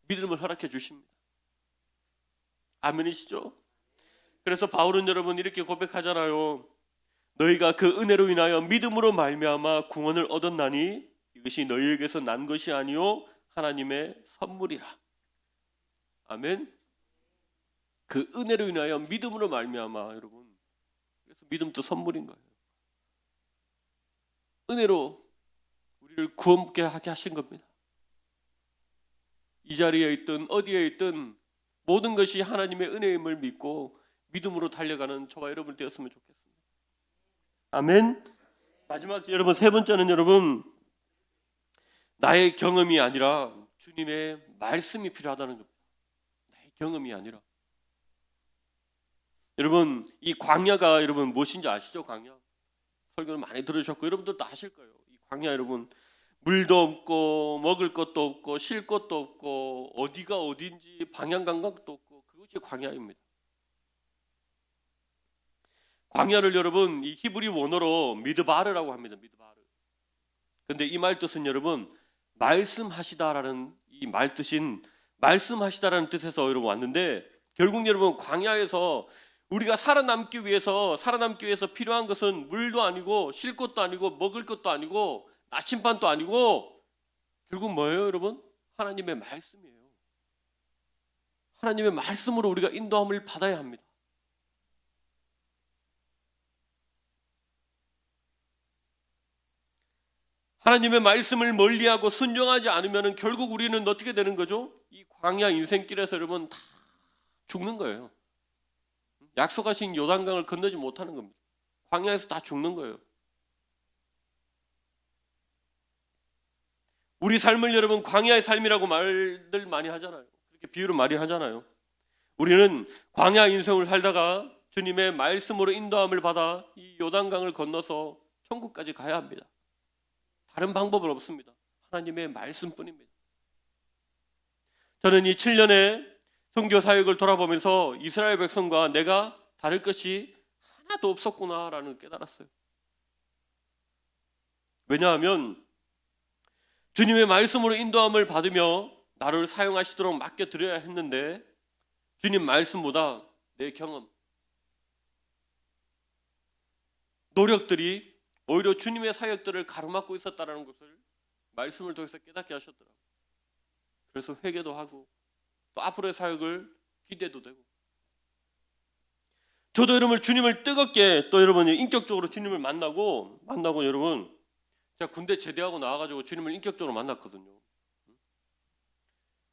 믿음을 허락해 주십니다. 아멘이시죠? 그래서 바울은 여러분 이렇게 고백하잖아요. 너희가 그 은혜로 인하여 믿음으로 말미암아 구원을 얻었나니 이것이 너희에게서 난 것이 아니요 하나님의 선물이라. 아멘. 그 은혜로 인하여 믿음으로 말미암아 여러분. 그래서 믿음도 선물인 거예요. 은혜로 우리를 구원케 하게 하신 겁니다. 이 자리에 있든 어디에 있든 모든 것이 하나님의 은혜임을 믿고 믿음으로 달려가는 저와 여러분 되었으면 좋겠습니다. 아멘. 마지막 여러분 세 번째는 여러분 나의 경험이 아니라 주님의 말씀이 필요하다는 겁니다. 나의 경험이 아니라. 여러분 이 광야가 여러분 무엇인지 아시죠? 광야. 설교를 많이 들으셨고 여러분들도 아실 거예요. 이 광야 여러분 물도 없고 먹을 것도 없고 쉴 것도 없고 어디가 어딘지 방향 감각도 없고 그것이 광야입니다. 광야를 여러분 이 히브리 원어로 미드바르라고 합니다. 미드바르. 근데 이 말 뜻은 여러분 말씀하시다라는 이 말 뜻인 말씀하시다라는 뜻에서 여러분 왔는데 결국 여러분 광야에서 우리가 살아남기 위해서 필요한 것은 물도 아니고 쉴 것도 아니고 먹을 것도 아니고 나침반도 아니고 결국 뭐예요, 여러분? 하나님의 말씀이에요. 하나님의 말씀으로 우리가 인도함을 받아야 합니다. 하나님의 말씀을 멀리하고 순종하지 않으면 결국 우리는 어떻게 되는 거죠? 이 광야 인생길에서 여러분 다 죽는 거예요. 약속하신 요단강을 건너지 못하는 겁니다. 광야에서 다 죽는 거예요. 우리 삶을 여러분 광야의 삶이라고 말들 많이 하잖아요. 그렇게 비유를 많이 하잖아요. 우리는 광야 인생을 살다가 주님의 말씀으로 인도함을 받아 이 요단강을 건너서 천국까지 가야 합니다. 다른 방법은 없습니다. 하나님의 말씀뿐입니다. 저는 이 7년의 선교 사역을 돌아보면서 이스라엘 백성과 내가 다를 것이 하나도 없었구나라는 걸 깨달았어요. 왜냐하면 주님의 말씀으로 인도함을 받으며 나를 사용하시도록 맡겨드려야 했는데 주님 말씀보다 내 경험, 노력들이 오히려 주님의 사역들을 가로막고 있었다는 것을 말씀을 통해서 깨닫게 하셨더라고요. 그래서 회개도 하고 또 앞으로의 사역을 기대도 되고, 저도 여러분 주님을 뜨겁게 또 여러분이 인격적으로 주님을 만나고 여러분 제가 군대 제대하고 나와가지고 주님을 인격적으로 만났거든요.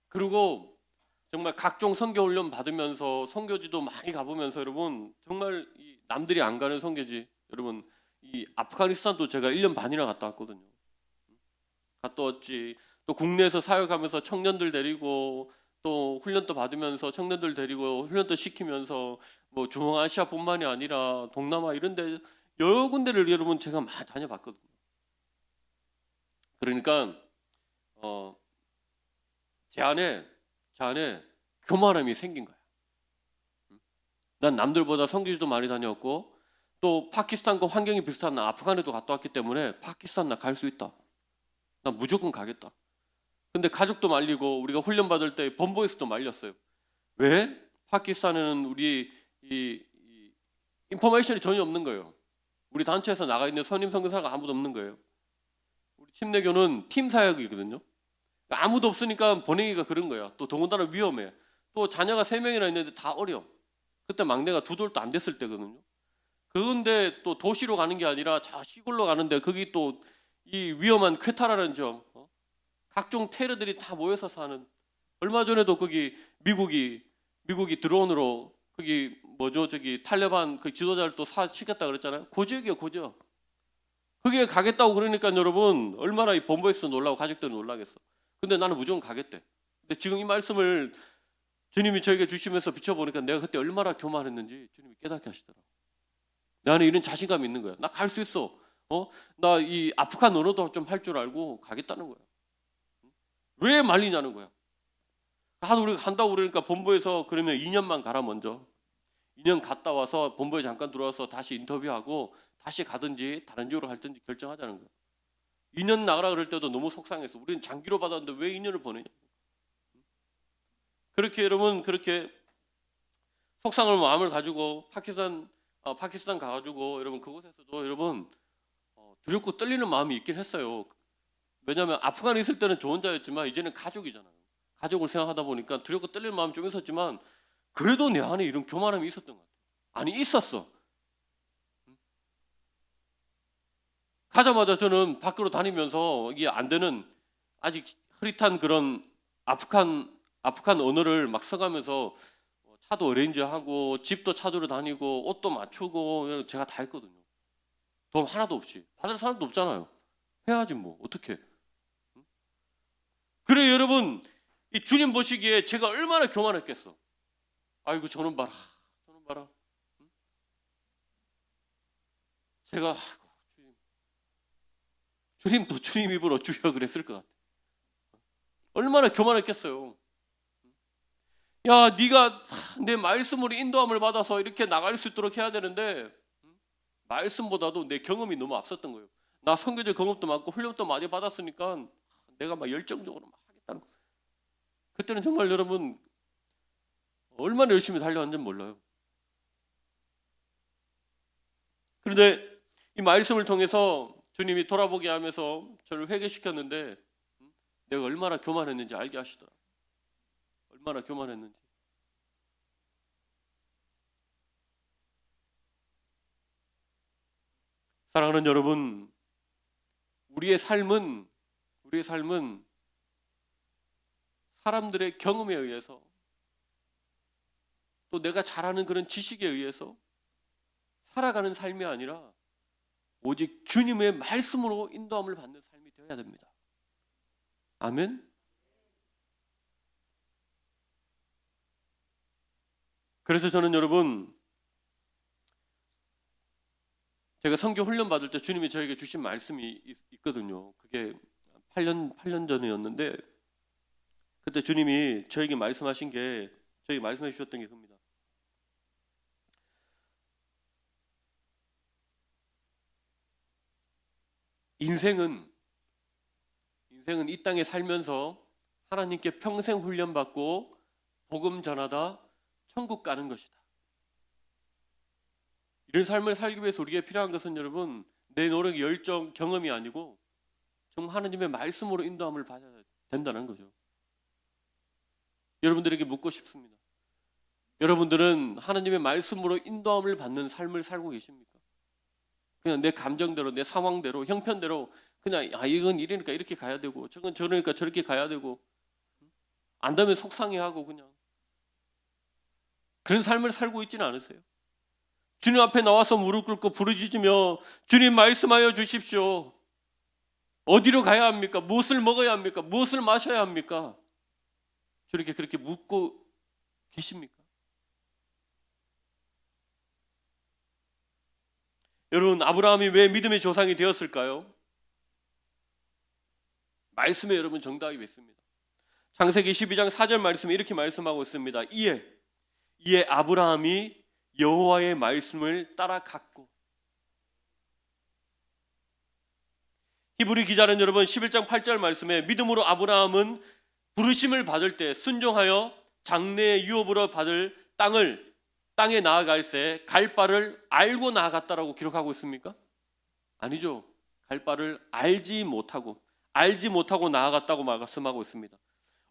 그리고 정말 각종 선교 훈련 받으면서 선교지도 많이 가보면서 여러분 정말 이 남들이 안 가는 선교지, 여러분 이 아프가니스탄도 제가 1년 반이나 갔다 왔거든요. 갔다 왔지. 또 국내에서 사역하면서 청년들 데리고 또 훈련도 받으면서 청년들 데리고 훈련도 시키면서 뭐 중앙아시아뿐만이 아니라 동남아 이런 데 여러 군데를 여러분 제가 많이 다녀봤거든요. 그러니까 제 안에 교만함이 생긴 거야. 난 남들보다 선교지도 많이 다녔고 또 파키스탄과 환경이 비슷한 아프간에도 갔다 왔기 때문에 파키스탄 나 갈 수 있다. 난 무조건 가겠다. 근데 가족도 말리고 우리가 훈련 받을 때 본부에서도 말렸어요. 왜? 파키스탄에는 우리 이 인포메이션이 전혀 없는 거예요. 우리 단체에서 나가 있는 선임 선교사가 아무도 없는 거예요. 우리 침례교는 팀 사역이거든요. 아무도 없으니까 보내기가 그런 거야. 또 더군다나 위험해. 또 자녀가 3명이나 있는데 다 어려. 그때 막내가 2돌도 안 됐을 때거든요. 그런데 또 도시로 가는 게 아니라 저 시골로 가는데 거기 또 이 위험한 쾌타라는 점, 각종 테러들이 다 모여서 사는. 얼마 전에도 거기 미국이 드론으로 거기 저기 탈레반 그 지도자를 또 시켰다 그랬잖아요. 고지역이요, 고지역. 거기에 가겠다고 그러니까 여러분 얼마나 이 본부에서 놀라고 가족들이 놀라겠어. 근데 나는 무조건 가겠대. 근데 지금 이 말씀을 주님이 저에게 주시면서 비춰보니까 내가 그때 얼마나 교만했는지 주님이 깨닫게 하시더라고. 나는 이런 자신감이 있는 거야. 나 갈 수 있어. 나 이 아프간 언어도 좀 할 줄 알고 가겠다는 거야. 왜 말리냐는 거야. 우리가 간다고 그러니까 본부에서 그러면 2년만 가라 먼저. 2년 갔다 와서 본부에 잠깐 들어와서 다시 인터뷰하고 다시 가든지 다른 지역으로 갈든지 결정하자는 거야. 2년 나가라 그럴 때도 너무 속상해서 우리는 장기로 받았는데 왜 2년을 보내냐. 그렇게 여러분 그렇게 속상한 마음을 가지고 파키스탄 가가지고 여러분 그곳에서도 여러분 두렵고 떨리는 마음이 있긴 했어요. 왜냐하면 아프간에 있을 때는 저 혼자였지만 이제는 가족이잖아요. 가족을 생각하다 보니까 두렵고 떨리는 마음이 좀 있었지만 그래도 내 안에 이런 교만함이 있었던 것 같아요. 아니 있었어. 가자마자 저는 밖으로 다니면서 이게 안 되는 아직 흐릿한 그런 아프간 언어를 막 써가면서 차도 어레인지하고 집도 찾으러 다니고 옷도 맞추고 제가 다 했거든요. 돈 하나도 없이. 받을 사람도 없잖아요. 해야지 뭐 어떻게. 그래 여러분 이 주님 보시기에 제가 얼마나 교만했겠어. 아이고 저는 봐라. 제가 주님도 주님 입으로 주여 그랬을 것 같아. 얼마나 교만했겠어요. 야 네가 내 말씀으로 인도함을 받아서 이렇게 나갈 수 있도록 해야 되는데 말씀보다도 내 경험이 너무 앞섰던 거예요. 나 선교적 경험도 많고 훈련도 많이 받았으니까 내가 막 열정적으로 막 하겠다는 거예요. 그때는 정말 여러분 얼마나 열심히 달려왔는지 몰라요. 그런데 이 말씀을 통해서 주님이 돌아보게 하면서 저를 회개시켰는데 내가 얼마나 교만했는지 알게 하시더라. 얼마나 교만했는지. 사랑하는 여러분, 우리의 삶은 사람들의 경험에 의해서 또 내가 잘 아는 그런 지식에 의해서 살아가는 삶이 아니라 오직 주님의 말씀으로 인도함을 받는 삶이 되어야 됩니다. 아멘. 그래서 저는 여러분 제가 선교 훈련 받을 때 주님이 저에게 주신 말씀이 있거든요. 그게 8년 전이었는데 그때 주님이 저에게 말씀하신 게 저에게 말씀해 주셨던 게 그겁니다. 인생은 이 땅에 살면서 하나님께 평생 훈련받고 복음 전하다 천국 가는 것이다. 이런 삶을 살기 위해서 우리에게 필요한 것은 여러분, 내 노력, 열정, 경험이 아니고 정말 하나님의 말씀으로 인도함을 받아야 된다는 거죠. 여러분들에게 묻고 싶습니다. 여러분들은 하나님의 말씀으로 인도함을 받는 삶을 살고 계십니까? 그냥 내 감정대로, 내 상황대로, 형편대로 그냥 이건 이러니까 이렇게 가야 되고 저건 저러니까 저렇게 가야 되고 안 되면 속상해하고 그냥 그런 삶을 살고 있지는 않으세요? 주님 앞에 나와서 무릎 꿇고 부르짖으며 주님 말씀하여 주십시오. 어디로 가야 합니까? 무엇을 먹어야 합니까? 무엇을 마셔야 합니까? 저렇게 그렇게 묻고 계십니까? 여러분, 아브라함이 왜 믿음의 조상이 되었을까요? 말씀에 여러분 정답이 있습니다. 창세기 12장 4절 말씀에 이렇게 말씀하고 있습니다. 이에 아브라함이 여호와의 말씀을 따라갔고. 히브리 기자는 여러분 11장 8절 말씀에 믿음으로 아브라함은 부르심을 받을 때 순종하여 장래의 유업으로 받을 땅에 나아갈새 갈 바를 알고 나아갔다라고 기록하고 있습니까? 아니죠. 갈 바를 알지 못하고 나아갔다고 말씀하고 있습니다.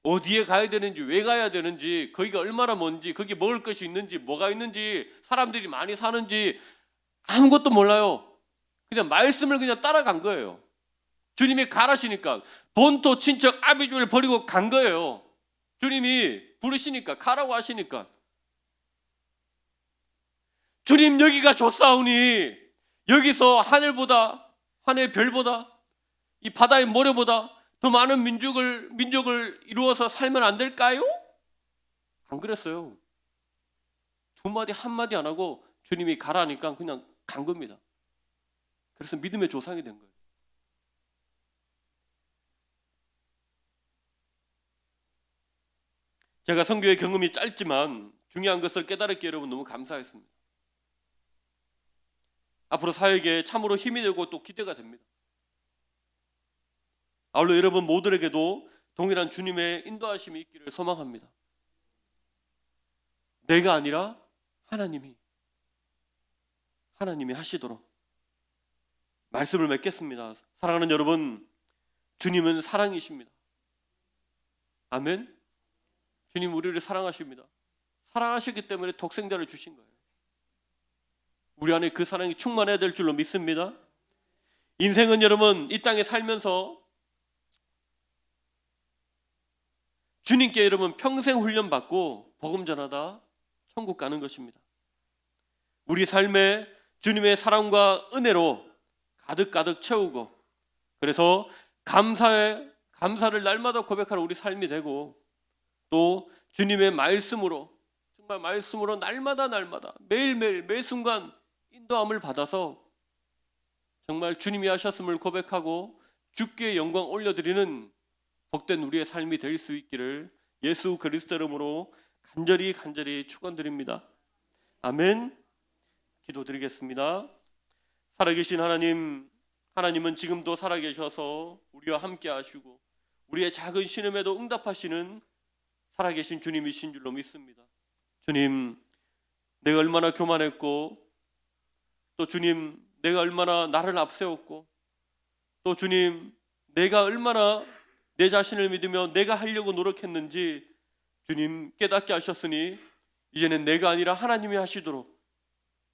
어디에 가야 되는지, 왜 가야 되는지, 거기가 얼마나 먼지, 거기 먹을 것이 있는지, 뭐가 있는지, 사람들이 많이 사는지 아무것도 몰라요. 그냥 말씀을 그냥 따라간 거예요. 주님이 가라시니까 본토 친척 아비주를 버리고 간 거예요. 주님이 부르시니까, 가라고 하시니까. 주님 여기가 좋사오니 여기서 하늘의 별보다 이 바다의 모래보다 더 많은 민족을 이루어서 살면 안 될까요? 안 그랬어요. 두 마디 한마디 안 하고 주님이 가라니까 그냥 간 겁니다. 그래서 믿음의 조상이 된 거예요. 제가 선교의 경험이 짧지만 중요한 것을 깨달았기에 여러분 너무 감사했습니다. 앞으로 사역에 참으로 힘이 되고 또 기대가 됩니다. 아울러 여러분 모두에게도 동일한 주님의 인도하심이 있기를 소망합니다. 내가 아니라 하나님이 하시도록 말씀을 맺겠습니다. 사랑하는 여러분, 주님은 사랑이십니다. 아멘. 주님 우리를 사랑하십니다. 사랑하셨기 때문에 독생자를 주신 거예요. 우리 안에 그 사랑이 충만해야 될 줄로 믿습니다. 인생은 여러분 이 땅에 살면서 주님께 여러분 평생 훈련받고 복음 전하다 천국 가는 것입니다. 우리 삶에 주님의 사랑과 은혜로 가득 채우고, 그래서 감사를 날마다 고백하는 우리 삶이 되고, 또 주님의 말씀으로, 정말 말씀으로 날마다 매일매일 매 순간 인도함을 받아서 정말 주님이 하셨음을 고백하고 주께 영광 올려드리는 복된 우리의 삶이 될 수 있기를 예수 그리스도 이름으로 간절히 축원드립니다. 아멘. 기도드리겠습니다. 살아계신 하나님은 지금도 살아계셔서 우리와 함께 하시고 우리의 작은 신음에도 응답하시는 살아계신 주님이신 줄로 믿습니다. 주님, 내가 얼마나 교만했고, 또 주님, 내가 얼마나 나를 앞세웠고, 또 주님, 내가 얼마나 내 자신을 믿으며 내가 하려고 노력했는지 주님 깨닫게 하셨으니 이제는 내가 아니라 하나님이 하시도록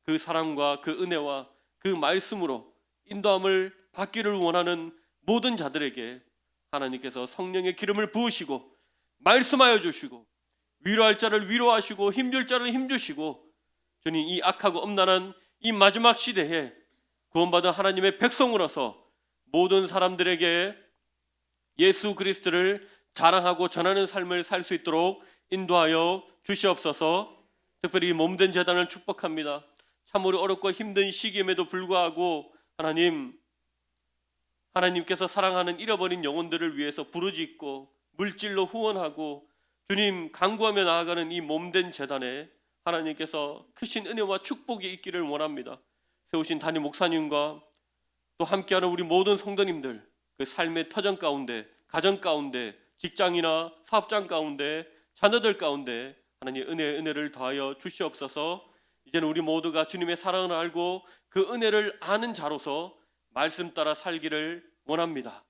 그 사랑과 그 은혜와 그 말씀으로 인도함을 받기를 원하는 모든 자들에게 하나님께서 성령의 기름을 부으시고 말씀하여 주시고, 위로할 자를 위로하시고 힘줄 자를 힘주시고, 주님 이 악하고 엄란한 이 마지막 시대에 구원받은 하나님의 백성으로서 모든 사람들에게 예수 그리스도를 자랑하고 전하는 삶을 살 수 있도록 인도하여 주시옵소서. 특별히 몸된 제단을 축복합니다. 참으로 어렵고 힘든 시기임에도 불구하고 하나님께서 사랑하는 잃어버린 영혼들을 위해서 부르짖고 물질로 후원하고 주님 간구하며 나아가는 이 몸된 제단에 하나님께서 크신 은혜와 축복이 있기를 원합니다. 세우신 담임 목사님과 또 함께하는 우리 모든 성도님들 그 삶의 터전 가운데, 가정 가운데, 직장이나 사업장 가운데, 자녀들 가운데 하나님 은혜를 더하여 주시옵소서. 이제는 우리 모두가 주님의 사랑을 알고 그 은혜를 아는 자로서 말씀 따라 살기를 원합니다.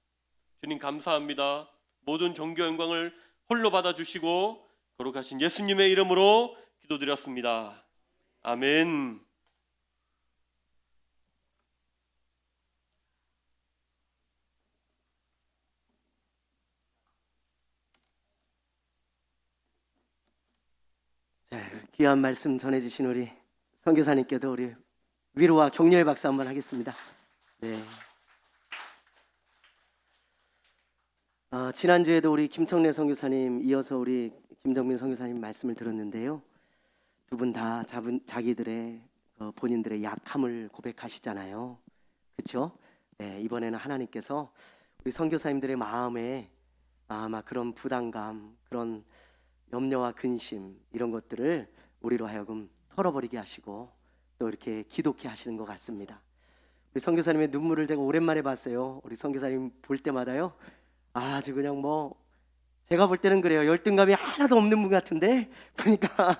주님 감사합니다. 모든 종교 영광을 홀로 받아주시고 거룩하신 예수님의 이름으로 기도드렸습니다. 아멘. 자, 귀한 말씀 전해주신 우리 선교사님께도 우리 위로와 격려의 박수 한번 하겠습니다. 네. 지난주에도 우리 김청래 선교사님 이어서 우리 김정민 선교사님 말씀을 들었는데요. 두 분 다 자기들의 본인들의 약함을 고백하시잖아요. 그렇죠? 네, 이번에는 하나님께서 우리 선교사님들의 마음에 아마 그런 부담감, 그런 염려와 근심 이런 것들을 우리로 하여금 털어버리게 하시고 또 이렇게 기도케 하시는 것 같습니다. 우리 선교사님의 눈물을 제가 오랜만에 봤어요. 우리 선교사님 볼 때마다요, 아주 그냥 뭐 제가 볼 때는 그래요. 열등감이 하나도 없는 분 같은데 보니까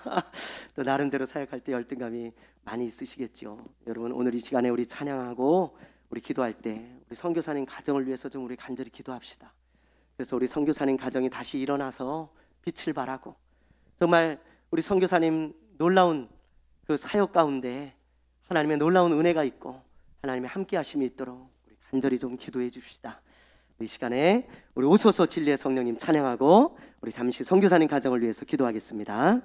또 나름대로 사역할 때 열등감이 많이 있으시겠죠. 여러분 오늘 이 시간에 우리 찬양하고 우리 기도할 때 우리 선교사님 가정을 위해서 좀 우리 간절히 기도합시다. 그래서 우리 선교사님 가정이 다시 일어나서 빛을 발하고 정말 우리 선교사님 놀라운 그 사역 가운데 하나님의 놀라운 은혜가 있고 하나님의 함께 하심이 있도록 우리 간절히 좀 기도해 줍시다. 이 시간에 우리 오소서 진리의 성령님 찬양하고 우리 잠시 선교사님 가정을 위해서 기도하겠습니다.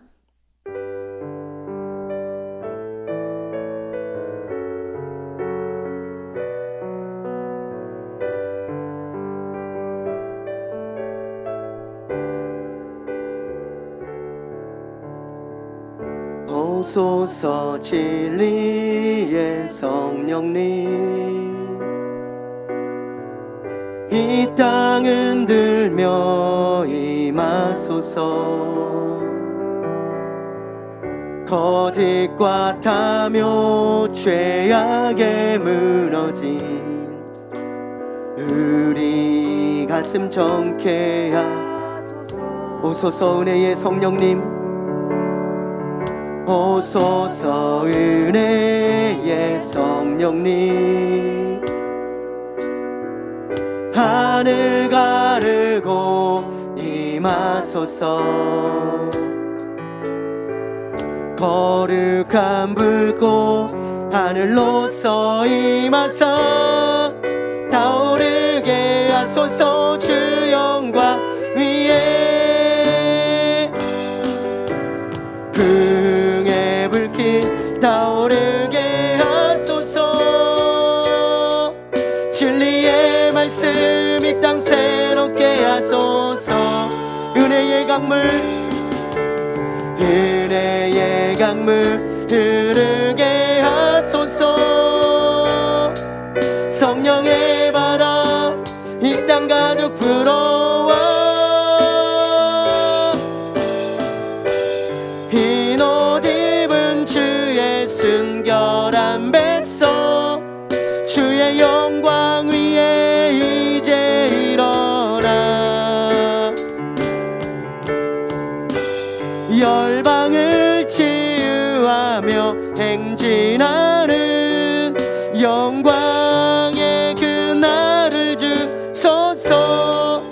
오소서 진리의 성령님 이 땅 흔들며 임하소서 거짓과 타며 죄악에 무너진 우리 가슴 정케 하소서 오소서 은혜의 성령님 오소서 은혜의 성령님 하늘 가르고 임하소서 거룩한 불꽃 하늘로서 임하사 타오르게 하소서 주 영광 위에 풍의 불길 타오르게 하소서 진리의 말씀 이 땅 새롭게 하소서 은혜의 강물 은혜의 강물 흐르게 하소서 성령의 바다 이 땅 가득 불어와 흰 옷 입은 주의 순결한 뱃속 주의 영광 위에 이제 일어나 열방을 치유하며 행진하는 영광의 그날을 주소서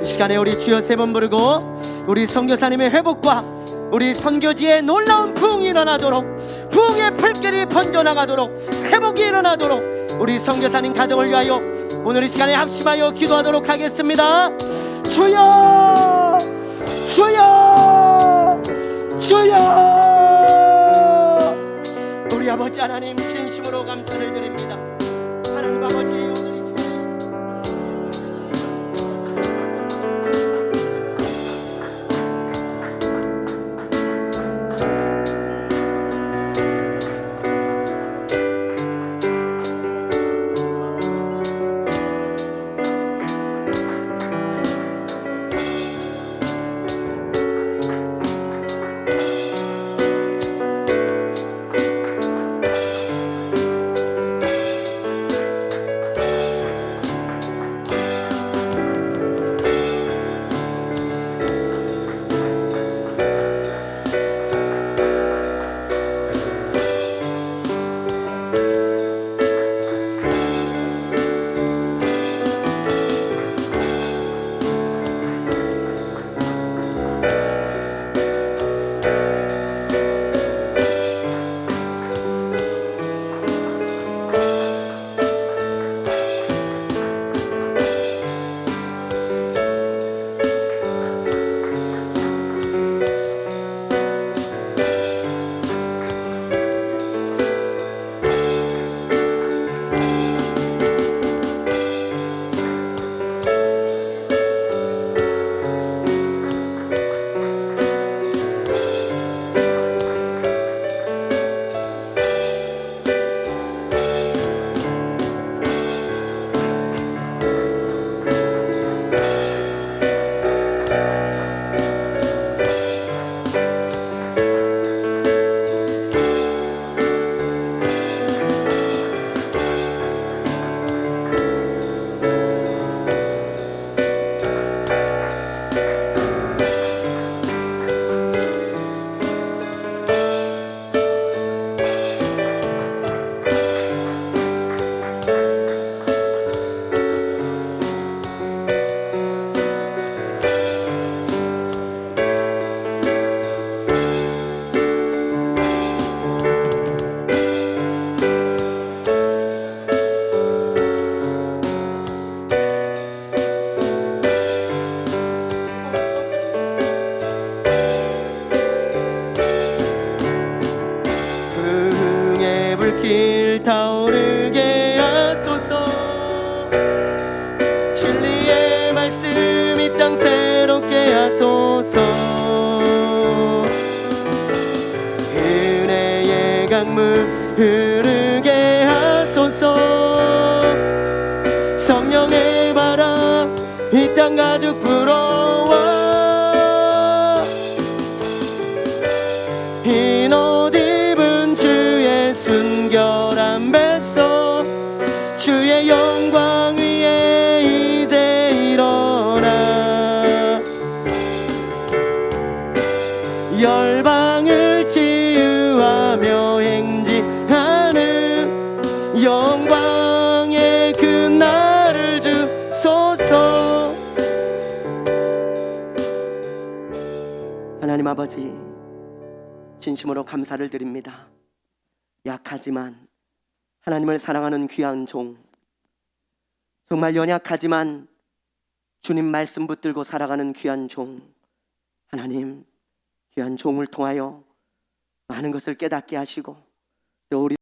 이 시간에 우리 주여 세 번 부르고 우리 선교사님의 회복과 우리 선교지에 놀라운 부흥이 일어나도록 부흥의 풀길이 번져나가도록 회복이 일어나도록 우리 선교사님 가정을 위하여 오늘 이 시간에 합심하여 기도하도록 하겠습니다. 주여 주여 주여 우리 아버지 하나님 진심으로 감사를 드립니다. 하나님 아버지 오늘 이 시간에 불길 타오르게 하소서. 진리의 말씀 이 땅 새롭게 하소서. 은혜의 강물 흐르게 하소서. 성령의 바람 이 땅 가득 불어와. 흰 옷 입은 주의 순결한 뱃속 주의 영광 위에 이제 일어나. 열방을 치유하며 행진하는 영광의 그날을 주소서. 하나님 아버지, 진심으로 감사를 드립니다. 약하지만 하나님을 사랑하는 귀한 종, 정말 연약하지만 주님 말씀 붙들고 살아가는 귀한 종, 하나님 귀한 종을 통하여 많은 것을 깨닫게 하시고 또 우리